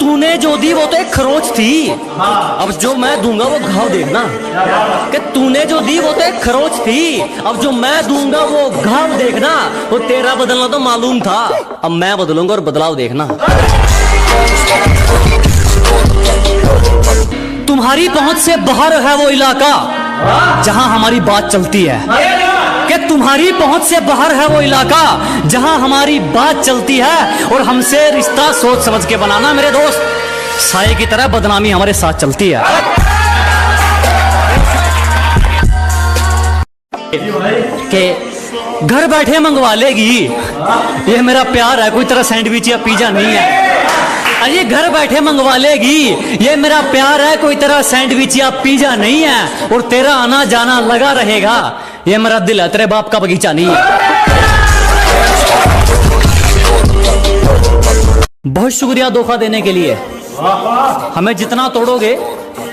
तूने जो दी वो तो एक खरोच थी, अब जो मैं दूंगा वो घाव देखना। कि तूने जो दी वो तो एक खरोच थी, अब जो मैं दूंगा वो घाव देखना। वो तेरा बदलना तो मालूम था, अब मैं बदलूंगा और बदलाव देखना। तुम्हारी पहुंच से बाहर है वो इलाका जहां हमारी बात चलती है। कि तुम्हारी पहुंच से बाहर है वो इलाका जहां हमारी बात चलती है, और हमसे रिश्ता सोच समझ के बनाना मेरे दोस्त, साये की तरह बदनामी हमारे साथ चलती है। कि घर बैठे मंगवा लेगी, ये मेरा प्यार है, कोई तरह सैंडविच या पिज्जा नहीं है। अरे घर बैठे मंगवा लेगी, ये मेरा प्यार है, कोई तरह सैंडविच या पिज्जा नहीं है। और तेरा आना जाना लगा रहेगा, ये मेरा दिल है, तेरे बाप का बगीचा नहीं है। बहुत शुक्रिया धोखा देने के लिए। हमें जितना तोड़ोगे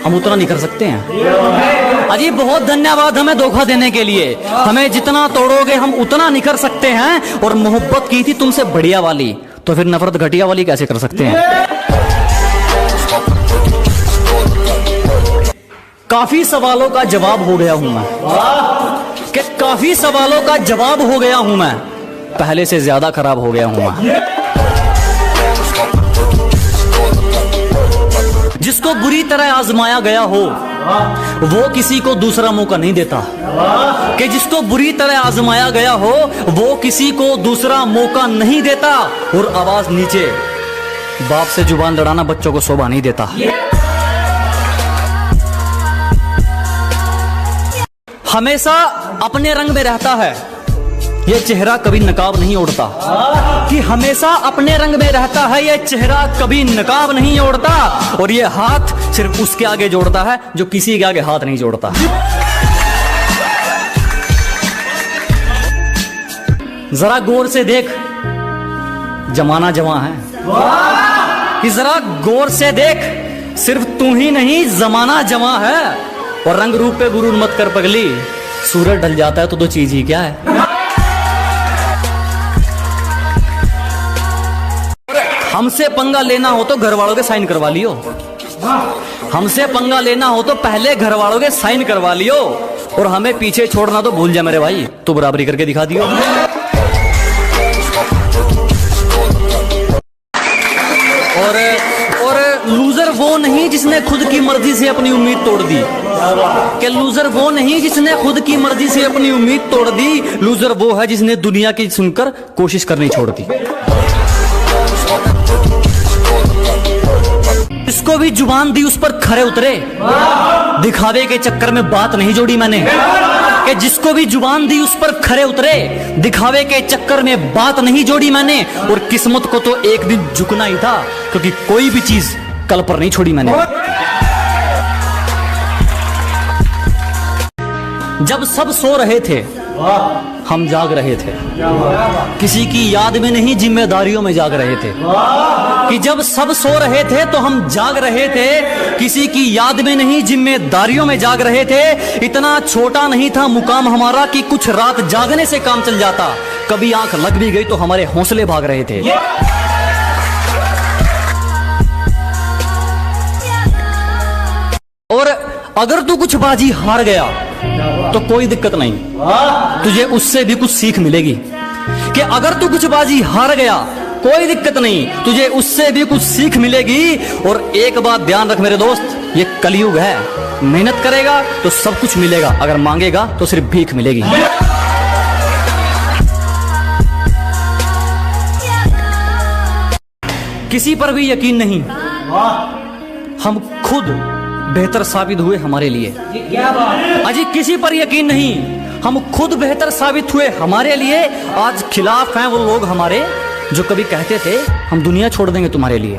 हम उतना नहीं कर सकते हैं। अजी बहुत धन्यवाद हमें धोखा देने के लिए। हमें जितना तोड़ोगे हम उतना नहीं कर सकते हैं। और मोहब्बत की थी तुमसे बढ़िया वाली, तो फिर नफरत घटिया वाली कैसे कर सकते हैं। काफी सवालों का जवाब हो गया हूं मैं, कि काफी सवालों का जवाब हो गया हूं मैं, पहले से ज्यादा खराब हो गया हूं मैं। जिसको बुरी तरह आजमाया गया हो वो किसी को दूसरा मौका नहीं देता। कि जिसको बुरी तरह आजमाया गया हो वो किसी को दूसरा मौका नहीं देता। और आवाज नीचे, बाप से जुबान लड़ाना बच्चों को शोभा नहीं देता। हमेशा अपने रंग में रहता है ये चेहरा, कभी नकाब नहीं ओढ़ता। कि हमेशा अपने रंग में रहता है ये चेहरा, कभी नकाब नहीं ओढ़ता। और ये हाथ सिर्फ उसके आगे जोड़ता है जो किसी के आगे हाथ नहीं जोड़ता। जरा गौर से देख, जमाना जवां है। कि जरा गौर से देख, सिर्फ तू ही नहीं जमाना जवां है। और रंग रूप पे गुरूर मत कर पगली, सूरज ढल जाता है तो दो चीज ही क्या है। हमसे पंगा लेना हो तो घर वालों के साइन करवा लियो। हमसे पंगा लेना हो तो पहले घर वालों के साइन करवा लियो। और हमें पीछे छोड़ना तो भूल जा मेरे भाई, तू बराबरी करके दिखा दियो। और लूजर वो नहीं जिसने खुद की मर्जी से अपनी उम्मीद तोड़ दी। कि लूजर वो नहीं जिसने खुद की मर्जी से अपनी उम्मीद तोड़ दी। लूजर वो है जिसने दुनिया की सुनकर कोशिश करनी छोड़ दी। जिसको भी जुबान दी उस पर खरे उतरे, दिखावे के चक्कर में बात नहीं जोड़ी मैंने। कि जिसको भी जुबान दी उस पर खरे उतरे, दिखावे के चक्कर में बात नहीं जोड़ी मैंने। और किस्मत को तो एक दिन झुकना ही था, क्योंकि कोई भी चीज कल पर नहीं छोड़ी मैंने। जब सब सो रहे थे हम जाग रहे थे, किसी की याद में नहीं जिम्मेदारियों में जाग रहे थे। कि जब सब सो रहे थे तो हम जाग रहे थे, किसी की याद में नहीं जिम्मेदारियों में जाग रहे थे। इतना छोटा नहीं था मुकाम हमारा कि कुछ रात जागने से काम चल जाता। कभी आंख लग भी गई तो हमारे हौसले भाग रहे थे। और अगर तू कुछ बाजी हार गया तो कोई दिक्कत नहीं, तुझे उससे भी कुछ सीख मिलेगी। कि अगर तू कुछ बाजी हार गया कोई दिक्कत नहीं, तुझे उससे भी कुछ सीख मिलेगी। और एक बात ध्यान रख मेरे दोस्त, ये कलयुग है, मेहनत करेगा तो सब कुछ मिलेगा, अगर मांगेगा तो सिर्फ भीख मिलेगी। किसी पर भी यकीन नहीं, हम खुद बेहतर साबित हुए हमारे लिए। अजी किसी पर यकीन नहीं, हम खुद बेहतर साबित हुए हमारे लिए। आज खिलाफ हैं वो लोग हमारे जो कभी कहते थे हम दुनिया छोड़ देंगे तुम्हारे लिए।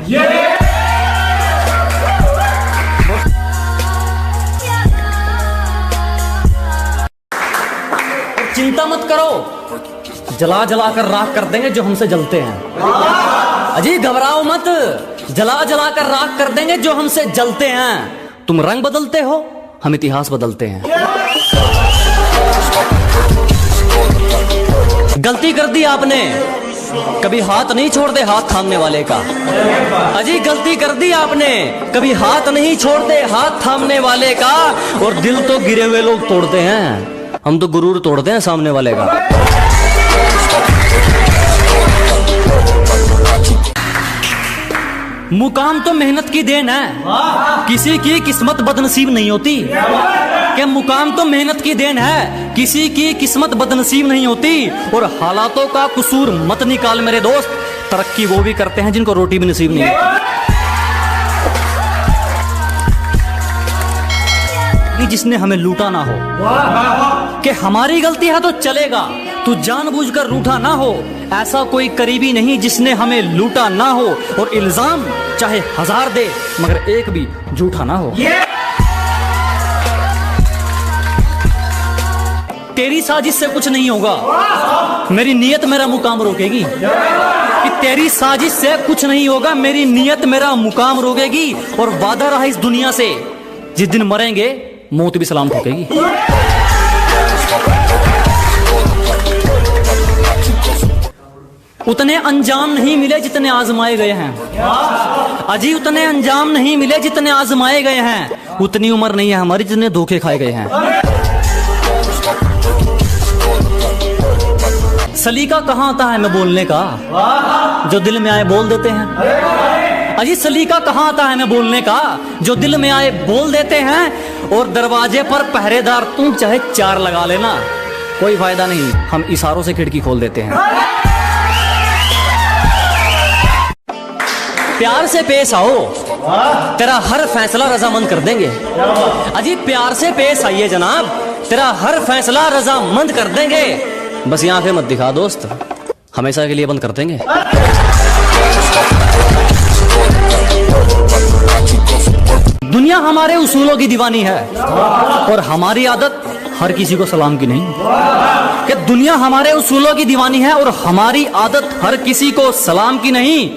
चिंता मत करो, जला जला कर राख कर देंगे जो हमसे जलते हैं। अजी घबराओ मत, जला जला कर राख कर देंगे जो हमसे जलते हैं। तुम रंग बदलते हो, हम इतिहास बदलते हैं। गलती कर दी आपने, कभी हाथ नहीं छोड़ते हाथ थामने वाले का। अजी गलती कर दी आपने, कभी हाथ नहीं छोड़ते हाथ थामने वाले का। और दिल तो गिरे हुए लोग तोड़ते हैं, हम तो गुरूर तोड़ते हैं सामने वाले का। मुकाम तो मेहनत की देन है, किसी की किस्मत बदनसीब नहीं होती। कि मुकाम तो मेहनत की देन है, किसी की किस्मत बदनसीब नहीं होती। और हालातों का कसूर मत निकाल मेरे दोस्त, तरक्की वो भी करते हैं जिनको रोटी भी नसीब नहीं होती। जिसने हमें लूटा ना हो, कि हमारी गलती है तो चलेगा, तू जानबूझकर रूठा ना हो। ऐसा कोई करीबी नहीं जिसने हमें लूटा ना हो। और इल्जाम चाहे 1000 दे मगर एक भी झूठा ना हो। तेरी साजिश से कुछ नहीं होगा, मेरी नियत मेरा मुकाम रोकेगी। कि तेरी साजिश से कुछ नहीं होगा, मेरी नियत मेरा मुकाम रोकेगी। और वादा रहा इस दुनिया से, जिस दिन मरेंगे मौत भी सलाम ठोकेगी। उतने अंजाम नहीं मिले जितने आजमाए गए हैं। अजी उतने अंजाम नहीं मिले जितने आजमाए गए हैं। उतनी उम्र नहीं है हमारी जितने धोखे खाए गए हैं। सलीका कहाँ आता है मैं बोलने का, जो दिल में आए बोल देते हैं। अजी सलीका कहाँ आता है मैं बोलने का, जो दिल में आए बोल देते हैं। और दरवाजे पर पहरेदार तुम चाहे 4 लगा लेना, कोई फायदा नहीं, हम इशारों से खिड़की खोल देते हैं। प्यार से पेश आओ, तेरा हर फैसला रजामंद कर देंगे। अजी प्यार से पेश आइए जनाब, तेरा हर फैसला रजामंद कर देंगे। बस ये आंखें मत दिखा दोस्त, हमेशा के लिए बंद कर देंगे। दुनिया हमारे उसूलों की दीवानी है, और हमारी आदत हर किसी को सलाम की नहीं। कि दुनिया हमारे उसूलों की दीवानी है और हमारी आदत हर किसी को सलाम की नहीं।